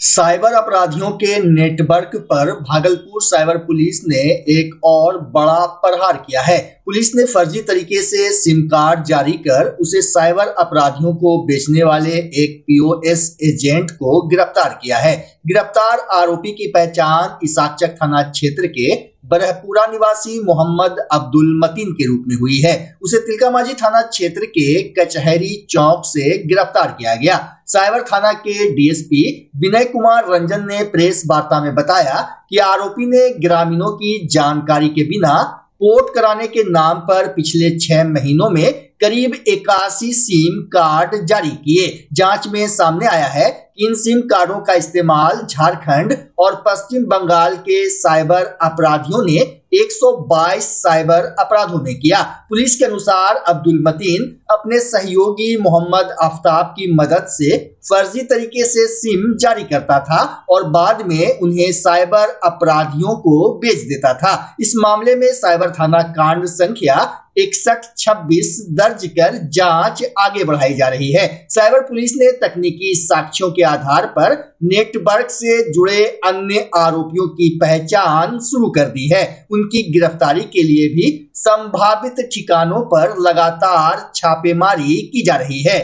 Cyber अपराधियों के network पर भागलपुर साइबर पुलिस ने एक और बड़ा प्रहार किया है। पुलिस ने फर्जी तरीके से सिम कार्ड जारी कर उसे साइबर अपराधियों को बेचने वाले एक पीओएस एजेंट को गिरफ्तार किया है। गिरफ्तार आरोपी की पहचान इसाकचक थाना क्षेत्र के बरहपुरा निवासी मोहम्मद अब्दुल मतीन के रूप में हुई है। उसे तिलकामाझी थाना क्षेत्र के कचहरी चौक से गिरफ्तार किया गया। साइबर थाना के डीएसपी विनय कुमार रंजन ने प्रेस वार्ता में बताया कि आरोपी ने ग्रामीणों की जानकारी के बिना पोर्ट कराने के नाम पर पिछले 6 महीनों में करीब 81 सिम कार्ड जारी किए। जांच में सामने आया है कि इन सिम कार्डों का इस्तेमाल झारखंड और पश्चिम बंगाल के साइबर अपराधियों ने 122 साइबर अपराधों में किया। पुलिस के अनुसार अब्दुल मतीन अपने सहयोगी मोहम्मद आफ्ताब की मदद से फर्जी तरीके से सिम जारी करता था और बाद में उन्हें साइबर अपराधियों को बेच देता था। इस मामले में साइबर थाना कांड संख्या 6126 दर्ज कर जांच आगे बढ़ाई जा रही है। साइबर पुलिस ने तकनीकी साक्ष्यों के आधार पर नेटवर्क से जुड़े अन्य आरोपियों की पहचान शुरू कर दी है। उनकी गिरफ्तारी के लिए भी संभावित ठिकानों पर लगातार छापेमारी की जा रही है।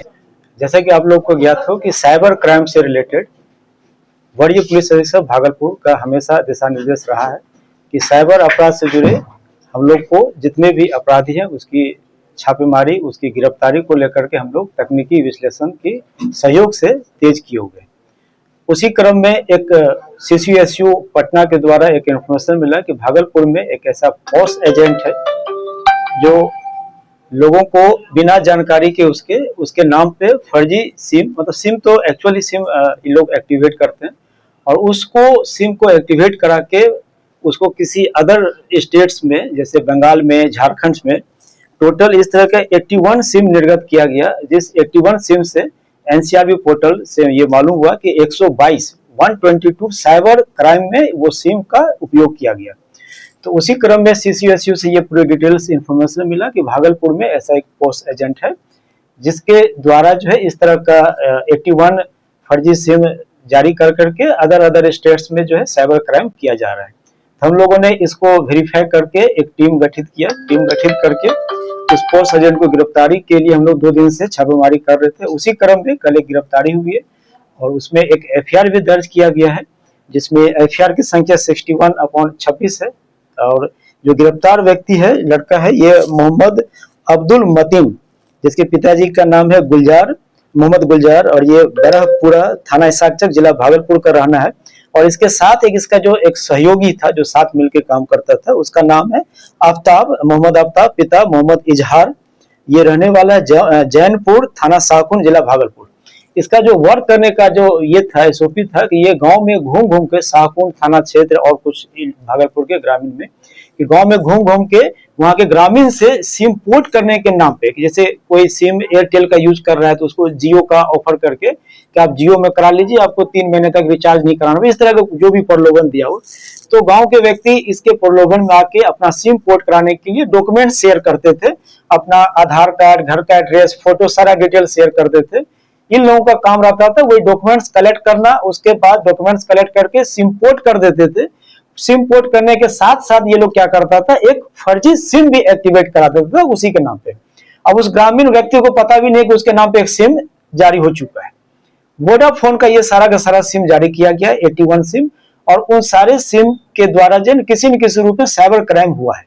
जैसा कि आप लोग को ज्ञात हो कि साइबर क्राइम से रिलेटेड वरीय पुलिस अधीक्षक भागलपुर का हमेशा दिशा निर्देश रहा है कि साइबर अपराध से जुड़े हम लोग को जितने भी अपराधी हैं उसकी छापेमारी, उसकी गिरफ्तारी को लेकर के हम लोग तकनीकी विश्लेषण के सहयोग से तेज किए हुए। उसी क्रम में एक सीसीएसयू पटना के द्वारा एक इन्फॉर्मेशन मिला कि भागलपुर में एक ऐसा पॉस एजेंट है जो लोगों को बिना जानकारी के उसके नाम पे फर्जी सिम, मतलब सिम तो एक्चुअली सिम ये लोग एक्टिवेट करते हैं और उसको सिम को एक्टिवेट करा के उसको किसी अदर स्टेट्स में जैसे बंगाल में, झारखंड में टोटल इस तरह के 81 सिम निर्गत किया गया। जिस 81 सिम से एनसीआरबी पोर्टल से ये मालूम हुआ कि 122 साइबर क्राइम में वो सिम का उपयोग किया गया। तो उसी क्रम में सीसीएसयू से ये पूरी डिटेल्स इंफॉर्मेशन मिला कि भागलपुर में ऐसा एक पोस्ट एजेंट है जिसके द्वारा जो है इस तरह का 81 फर्जी सिम जारी कर करके अदर स्टेट्स में जो है साइबर क्राइम किया जा रहा है। हम लोगों ने इसको वेरीफाई करके एक टीम गठित किया। टीम गठित करके उस पोस्ट एजेंट को गिरफ्तारी के लिए हम लोग 2 दिन से छापेमारी कर रहे थे। उसी क्रम में कल एक गिरफ्तारी हुई है और उसमें एक एफआईआर भी दर्ज किया गया है जिसमें एफआईआर की संख्या 61/26 है। और जो गिरफ्तार व्यक्ति है, लड़का है, ये मोहम्मद अब्दुल मतीन, जिसके पिताजी का नाम है मोहम्मद गुलजार और ये बरहपुरा थाना इसाकचक जिला भागलपुर का रहना है। और इसके साथ इसका जो एक सहयोगी था जो साथ मिलकर काम करता था, उसका नाम है मोहम्मद आफ्ताब, पिता मोहम्मद इजहार। ये रहने वाला जैनपुर थाना शाहकुंड जिला भागलपुर। इसका जो वर्क करने का जो ये था, एसओपी था कि ये गांव में घूम घूम के शाहकुंड थाना क्षेत्र और कुछ भागलपुर के ग्रामीण में कि गांव में घूम घूम के वहां के ग्रामीण से सिम पोर्ट करने के नाम पे, जैसे कोई सिम एयरटेल का यूज कर रहा है तो उसको जियो का ऑफर करके कि आप जियो में करा लीजिए, आपको 3 महीने तक रिचार्ज नहीं कराना, इस तरह का जो भी प्रलोभन दिया हो। तो गांव के व्यक्ति इसके प्रलोभन में आके अपना सिम पोर्ट कराने के लिए डॉक्यूमेंट शेयर करते थे, अपना आधार कार्ड, घर का एड्रेस, फोटो, सारा डिटेल शेयर करते थे। इन लोगों का काम रहता था वही डॉक्यूमेंट्स कलेक्ट करना, उसके बाद डॉक्यूमेंट्स कलेक्ट करके सिम पोर्ट कर देते थे। सिम पोर्ट करने के साथ साथ ये लोग क्या करता था, एक फर्जी सिम भी एक्टिवेट करा देता था उसी के नाम पे। अब उस ग्रामीण व्यक्ति को पता भी नहीं कि उसके नाम पे एक सिम जारी हो चुका है। वोडाफोन का ये सारा का सारा सिम जारी किया गया, 81 सिम, और उन सारे सिम के द्वारा जो किसी न किसी रूप में साइबर क्राइम हुआ है।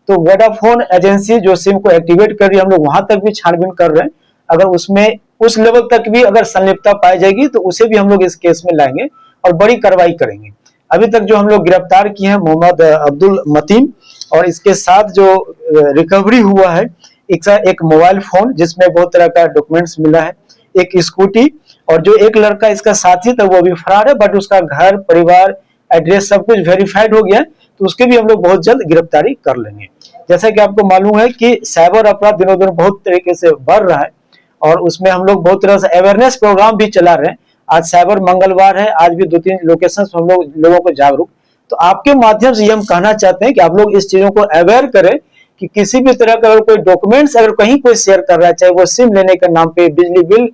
तो वोडाफोन एजेंसी जो सिम को एक्टिवेट कर रही है, हम लोग वहां तक भी छानबीन कर रहे हैं। अगर उसमें उस लेवल तक भी अगर संलिप्तता पाई जाएगी तो उसे भी हम लोग इस केस में लाएंगे और बड़ी कार्रवाई करेंगे। अभी तक जो हम लोग गिरफ्तार किए हैं मोहम्मद अब्दुल मतीन, और इसके साथ जो रिकवरी हुआ है एक मोबाइल फोन जिसमें बहुत तरह का डॉक्यूमेंट्स मिला है, एक स्कूटी, और जो एक लड़का इसका साथी था वो अभी फरार है, बट उसका घर, परिवार, एड्रेस सब कुछ वेरीफाइड हो गया, तो उसके भी हम लोग बहुत जल्द गिरफ्तारी कर लेंगे। जैसा कि आपको मालूम है कि साइबर अपराध दिनों दिन बहुत तरीके से बढ़ रहा है और उसमें हम लोग बहुत तरह से अवेयरनेस प्रोग्राम भी चला रहे हैं। आज साइबर मंगलवार है, आज भी 2-3 लोकेशन हम लोग लोगों को जागरूक, तो आपके माध्यम से ये हम कहना चाहते हैं कि आप लोग इस चीजों को अवेयर करें कि किसी भी तरह का अगर कोई डॉक्यूमेंट्स अगर कहीं कोई शेयर कर रहा है, चाहे वो सिम लेने के नाम पे, बिजली बिल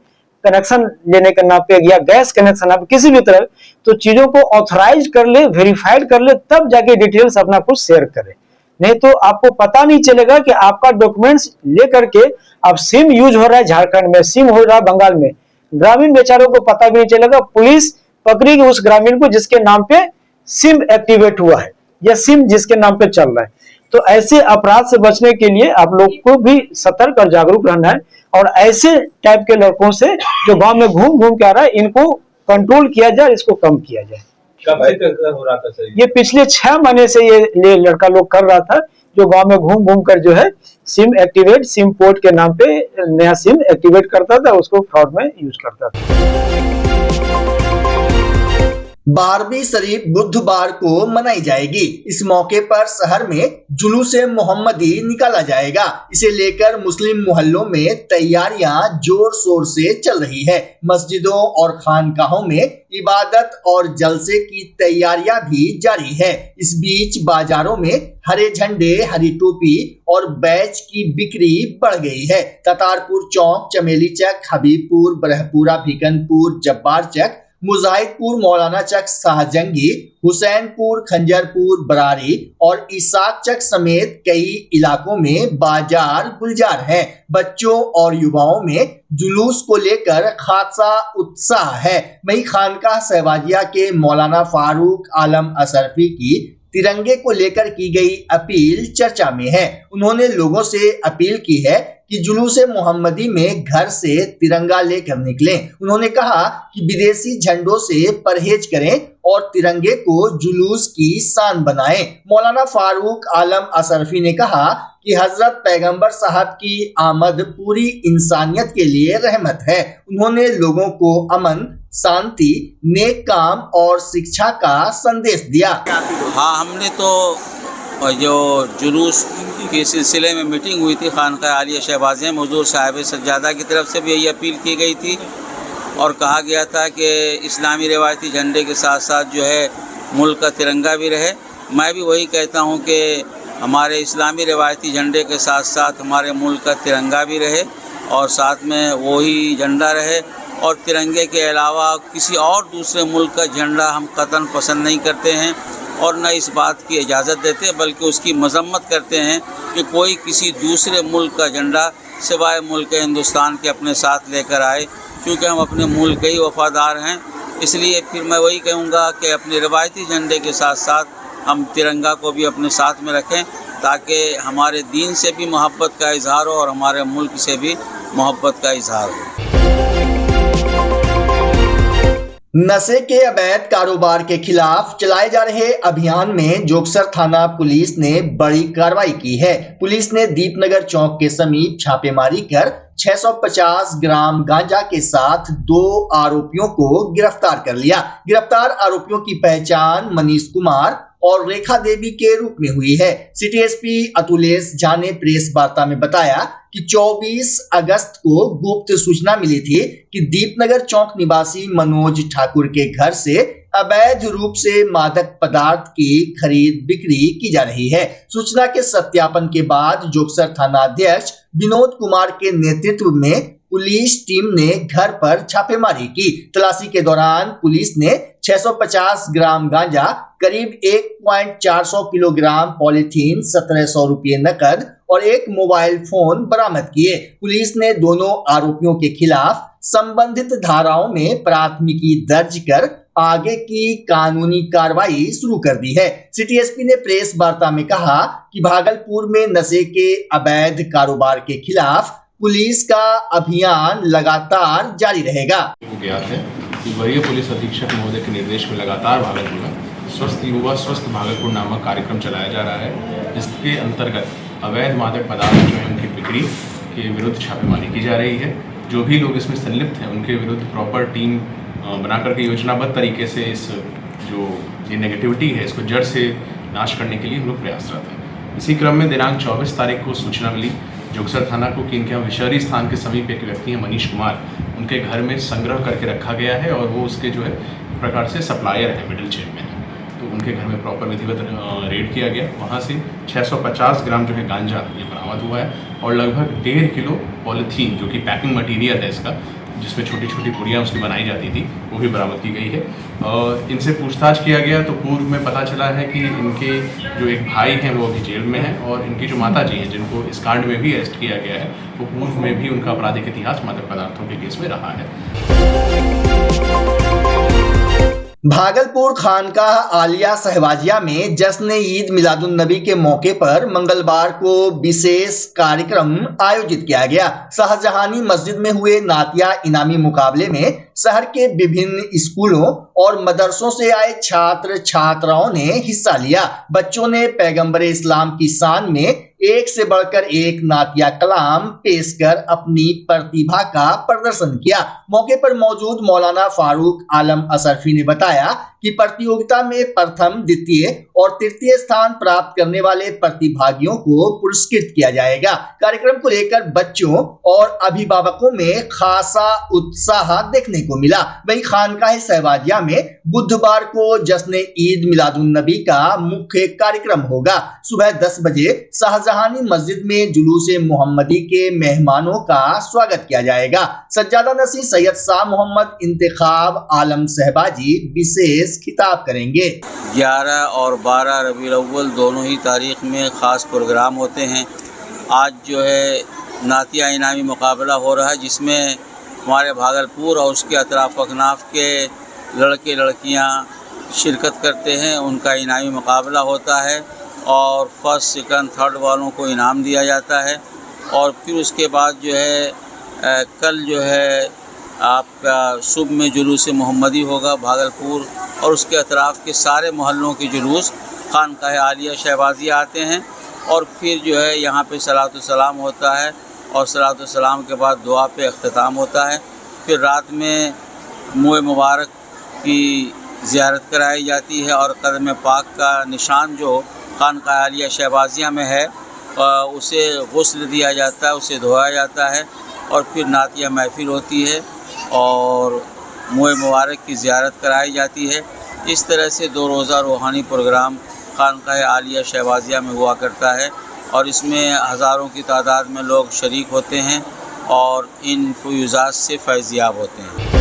कनेक्शन लेने के नाम पे या गैस कनेक्शन नाम पे किसी भी तरह, तो चीजों को ऑथराइज कर ले, वेरीफाइड कर ले, तब जाके डिटेल्स अपना कुछ शेयर करे। नहीं तो आपको पता नहीं चलेगा कि आपका डॉक्यूमेंट्स लेकर के अब सिम यूज हो रहा है झारखंड में, सिम हो रहा है बंगाल में, ग्रामीण बेचारों को पता भी नहीं चलेगा। पुलिस पकड़ेगी उस ग्रामीण को जिसके नाम पे सिम एक्टिवेट हुआ है या सिम जिसके नाम पे चल रहा है। तो ऐसे अपराध से बचने के लिए आप लोग को भी सतर्क और जागरूक रहना है, और ऐसे टाइप के लड़कों से जो गांव में घूम घूम के आ रहा है, इनको कंट्रोल किया जाए, इसको कम किया जाए। कब से हो रहा था सर? ये पिछले 6 महीने से ये लड़का लोग कर रहा था, जो गांव में घूम घूम कर जो है सिम एक्टिवेट, सिम पोर्ट के नाम पे नया सिम एक्टिवेट करता था, उसको फ्रॉड में यूज करता था। 12वीं शरीफ बुधवार को मनाई जाएगी। इस मौके पर शहर में जुलूस-ए मोहम्मदी निकाला जाएगा। इसे लेकर मुस्लिम मोहल्लों में तैयारियां जोर शोर से चल रही है। मस्जिदों और खानकाहों में इबादत और जलसे की तैयारियां भी जारी है। इस बीच बाजारों में हरे झंडे, हरी टोपी और बैच की बिक्री बढ़ गई है। कतारपुर चौक, चमेली चक, हबीबपुर, ब्रह्मपुरा, भिकनपुर, जब्बार चक, मुजाहिदपुर, मौलाना चक, शाहजंगी, हुसैनपुर, खंजरपुर, बरारी और इसाक चक समेत कई इलाकों में बाजार गुलजार है। बच्चों और युवाओं में जुलूस को लेकर खासा उत्साह है। वहीं खानकाह सहवाजिया के मौलाना फारूक आलम असरफी की तिरंगे को लेकर की गई अपील चर्चा में है। उन्होंने लोगों से अपील की है कि जुलूस-ए मोहम्मदी में घर से तिरंगा लेकर निकलें। उन्होंने कहा कि विदेशी झंडों से परहेज करें और तिरंगे को जुलूस की शान बनाएं। मौलाना फारूक आलम असरफी ने कहा कि हजरत पैगंबर साहब की आमद पूरी इंसानियत के लिए रहमत है। उन्होंने लोगों को अमन, शांति, नेक काम और शिक्षा का संदेश दिया। हाँ, हमने तो जो जुलूस के सिलसिले में मीटिंग हुई थी खानकाह आलिया शहबाज़िया में, हुजूर साहिब सज्जादा की तरफ से भी यही अपील की गई थी और कहा गया था कि इस्लामी रिवायती झंडे के साथ साथ जो है मुल्क का तिरंगा भी रहे। मैं भी वही कहता हूँ कि हमारे इस्लामी रिवायती झंडे के साथ साथ हमारे मुल्क का तिरंगा भी रहे और साथ में वही झंडा रहे, और तिरंगे के अलावा किसी और दूसरे मुल्क का झंडा हम कतन पसंद नहीं करते हैं और न इस बात की इजाज़त देते, बल्कि उसकी मजम्मत करते हैं कि कोई किसी दूसरे मुल्क का झंडा सिवाय मुल्क हिंदुस्तान के अपने साथ लेकर आए, क्योंकि हम अपने मुल्क के ही वफादार हैं। इसलिए फिर मैं वही कहूँगा कि अपने रिवायती झंडे के साथ साथ हम तिरंगा को भी अपने साथ में रखें, ताकि हमारे दीन से भी मोहब्बत का इजहार हो और हमारे मुल्क से भी मोहब्बत का इजहार हो। नशे के अवैध कारोबार के खिलाफ चलाए जा रहे अभियान में जोगसर थाना पुलिस ने बड़ी कार्रवाई की है। पुलिस ने दीपनगर चौक के समीप छापेमारी कर 650 ग्राम गांजा के साथ 2 आरोपियों को गिरफ्तार कर लिया। गिरफ्तार आरोपियों की पहचान मनीष कुमार और रेखा देवी के रूप में हुई है। सिटी एसपी अतुलेश झा ने प्रेस वार्ता में बताया कि 24 अगस्त को गुप्त सूचना मिली थी कि दीपनगर चौक निवासी मनोज ठाकुर के घर से अवैध रूप से मादक पदार्थ की खरीद बिक्री की जा रही है। सूचना के सत्यापन के बाद जोगसर थाना अध्यक्ष विनोद कुमार के नेतृत्व में पुलिस टीम ने घर पर छापेमारी की। तलाशी के दौरान पुलिस ने 650 ग्राम गांजा, करीब 1.4 किलोग्राम पॉलीथीन, 1700 रुपये नकद और एक मोबाइल फोन बरामद किए। पुलिस ने दोनों आरोपियों के खिलाफ संबंधित धाराओं में प्राथमिकी दर्ज कर आगे की कानूनी कार्रवाई शुरू कर दी है। सिटी एसपी ने प्रेस वार्ता में कहा कि भागलपुर में नशे के अवैध कारोबार के खिलाफ पुलिस का अभियान लगातार जारी रहेगा। ज्ञात है कि वरीय पुलिस अधीक्षक महोदय के निर्देश में लगातार भागलपुर में स्वस्थ युवा स्वस्थ भागलपुर नामक कार्यक्रम चलाया जा रहा है, जिसके अंतर्गत अवैध मादक पदार्थ जो है उनकी बिक्री के विरुद्ध छापेमारी की जा रही है। जो भी लोग इसमें संलिप्त हैं उनके विरुद्ध प्रॉपर टीम बना करके योजनाबद्ध तरीके से इस जो ये नेगेटिविटी है इसको जड़ से नाश करने के लिए हम लोग प्रयासरत हैं। इसी क्रम में दिनांक 24 तारीख को सूचना मिली जोगसर थाना को कि इनके यहाँ विषहरी स्थान के समीप एक व्यक्ति है मनीष कुमार, उनके घर में संग्रह करके रखा गया है और वो उसके जो है एक प्रकार से सप्लायर है, मिडिल चेन में है। तो उनके घर में प्रॉपर विधिवत रेड किया गया। वहाँ से 650 ग्राम जो है गांजा ये बरामद हुआ है और लगभग 1.5 किलो पॉलीथीन जो कि पैकिंग मटीरियल है इसका जिसमें छोटी छोटी गुड़ियाँ उसकी बनाई जाती थी, वो भी बरामद की गई है। और इनसे पूछताछ किया गया तो पूर्व में पता चला है कि इनके जो एक भाई हैं वो अभी जेल में हैं, और इनकी जो माता जी हैं जिनको इस कांड में भी अरेस्ट किया गया है, वो पूर्व में भी उनका आपराधिक इतिहास मादक पदार्थों के केस में रहा है। भागलपुर खानकाह आलिया शहबाजिया में जश्न ईद मिलादुन नबी के मौके पर मंगलवार को विशेष कार्यक्रम आयोजित किया गया। शाहजहानी मस्जिद में हुए नातिया इनामी मुकाबले में शहर के विभिन्न स्कूलों और मदरसों से आए छात्र छात्राओं ने हिस्सा लिया। बच्चों ने पैगंबर इस्लाम की शान में एक से बढ़कर एक नातिया कलाम पेश कर अपनी प्रतिभा का प्रदर्शन किया। मौके पर मौजूद मौलाना फारूक आलम असरफी ने बताया कि प्रतियोगिता में प्रथम, द्वितीय और तृतीय स्थान प्राप्त करने वाले प्रतिभागियों को पुरस्कृत किया जाएगा। कार्यक्रम को लेकर बच्चों और अभिभावकों में खासा उत्साह देखने को मिला। वहीं खानकाह शहबाजिया में बुधवार को जश्न ईद मिलादुन नबी का मुख्य कार्यक्रम होगा। सुबह 10 बजे शाहजहानी मस्जिद में जुलूस मोहम्मदी के मेहमानों का स्वागत किया जाएगा। सज्जादा नसी सैयद शाह मोहम्मद इंतखाब आलम शहबाजी विशेष खिताब करेंगे। 11 और 12 रबीउल अव्वल दोनों ही तारीख में ख़ास प्रोग्राम होते हैं। आज जो है नातिया इनामी मुकाबला हो रहा है, जिसमें हमारे भागलपुर और उसके अतराफ अकनाफ के लड़के लड़कियां शिरकत करते हैं। उनका इनामी मुकाबला होता है और फर्स्ट, सेकंड, थर्ड वालों को इनाम दिया जाता है। और फिर उसके बाद जो है कल जो है आपका सुबह में जुलूस मोहम्मदी होगा भागलपुर और उसके अतराफ़ के सारे मोहल्लों के जुलूस खानकाह आलिया शहबाजिया आते हैं। और फिर जो है यहाँ पे सलातो सलाम होता है और सलातो सलाम के बाद दुआ पे अख्तिताम होता है। फिर रात में मुँह मुबारक की ज़ियारत कराई जाती है और कदम पाक का निशान जो खानकाह आलिया शहबाजिया में है उसे गुस्ल दिया जाता है, उसे धोया जाता है और फिर नातिया महफिल होती है और मुँह मुबारक की ज़ियारत कराई जाती है। इस तरह से 2 रोज़ा रूहानी प्रोग्राम खानकाह आलिया शहबाजिया में हुआ करता है और इसमें हज़ारों की तादाद में लोग शरीक होते हैं और इन फ़ुयूज़ात से फैज़याब होते हैं।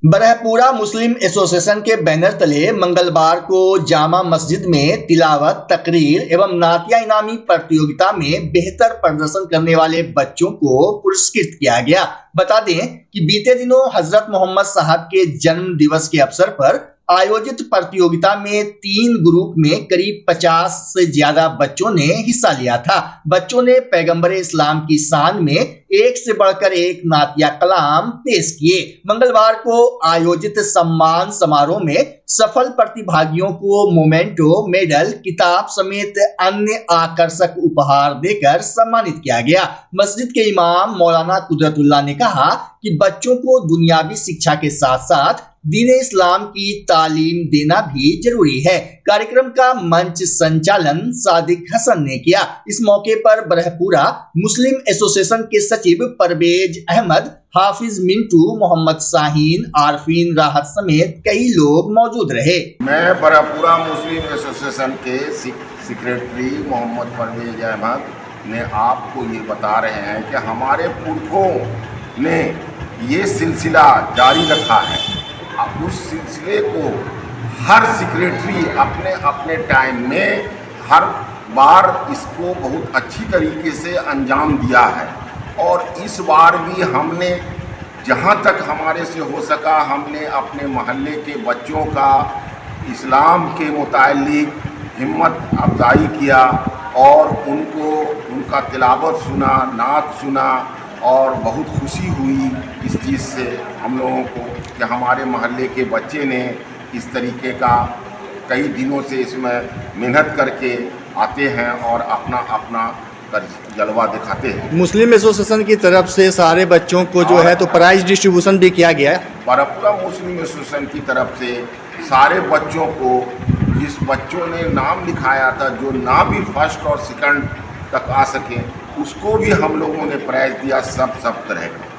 बरहपुरा मुस्लिम एसोसिएशन के बैनर तले मंगलवार को जामा मस्जिद में तिलावत, तकरीर एवं नातिया इनामी प्रतियोगिता में बेहतर प्रदर्शन करने वाले बच्चों को पुरस्कृत किया गया। बता दें कि बीते दिनों हजरत मोहम्मद साहब के जन्म दिवस के अवसर पर आयोजित प्रतियोगिता में 3 ग्रुप में करीब 50 से ज्यादा बच्चों ने हिस्सा लिया था। बच्चों ने पैगंबर इस्लाम की शान में एक से बढ़कर एक नातिया कलाम पेश किए। मंगलवार को आयोजित सम्मान समारोह में सफल प्रतिभागियों को मोमेंटो, मेडल, किताब समेत अन्य आकर्षक उपहार देकर सम्मानित किया गया। मस्जिद के इमाम मौलाना कुदरतुल्लाह ने कहा कि बच्चों को दुनियावी शिक्षा के साथ साथ दीन इस्लाम की तालीम देना भी जरूरी है। कार्यक्रम का मंच संचालन सादिक हसन ने किया। इस मौके पर बरहपुरा मुस्लिम एसोसिएशन के सचिव परवेज अहमद, हाफिज मिंटू, मोहम्मद शाहीन, आरफीन राहत समेत कई लोग मौजूद रहे। मैं बरहपुरा मुस्लिम एसोसिएशन के सेक्रेटरी मोहम्मद परवेज अहमद ने आपको ये बता रहे हैं कि हमारे पुरखों ने ये सिलसिला जारी रखा है। उस सिलसिले को हर सेक्रेटरी अपने अपने टाइम में हर बार इसको बहुत अच्छी तरीके से अंजाम दिया है और इस बार भी हमने जहाँ तक हमारे से हो सका हमने अपने मोहल्ले के बच्चों का इस्लाम के मुतालिक हिम्मत अफजाई किया और उनका तिलावत सुना, नात सुना और बहुत खुशी हुई इस चीज़ से हम लोगों को कि हमारे मोहल्ले के बच्चे ने इस तरीके का कई दिनों से इसमें मेहनत करके आते हैं और अपना अपना जलवा दिखाते हैं। मुस्लिम एसोसिएशन की तरफ से सारे बच्चों को जो है तो प्राइज डिस्ट्रीब्यूशन भी किया गया है। बरहपुरा मुस्लिम एसोसिएशन की तरफ से सारे बच्चों को, जिस बच्चों ने नाम लिखाया था, जो ना भी फर्स्ट और सेकंड तक आ सके, उसको भी हम लोगों ने प्राइज दिया सब तरह का।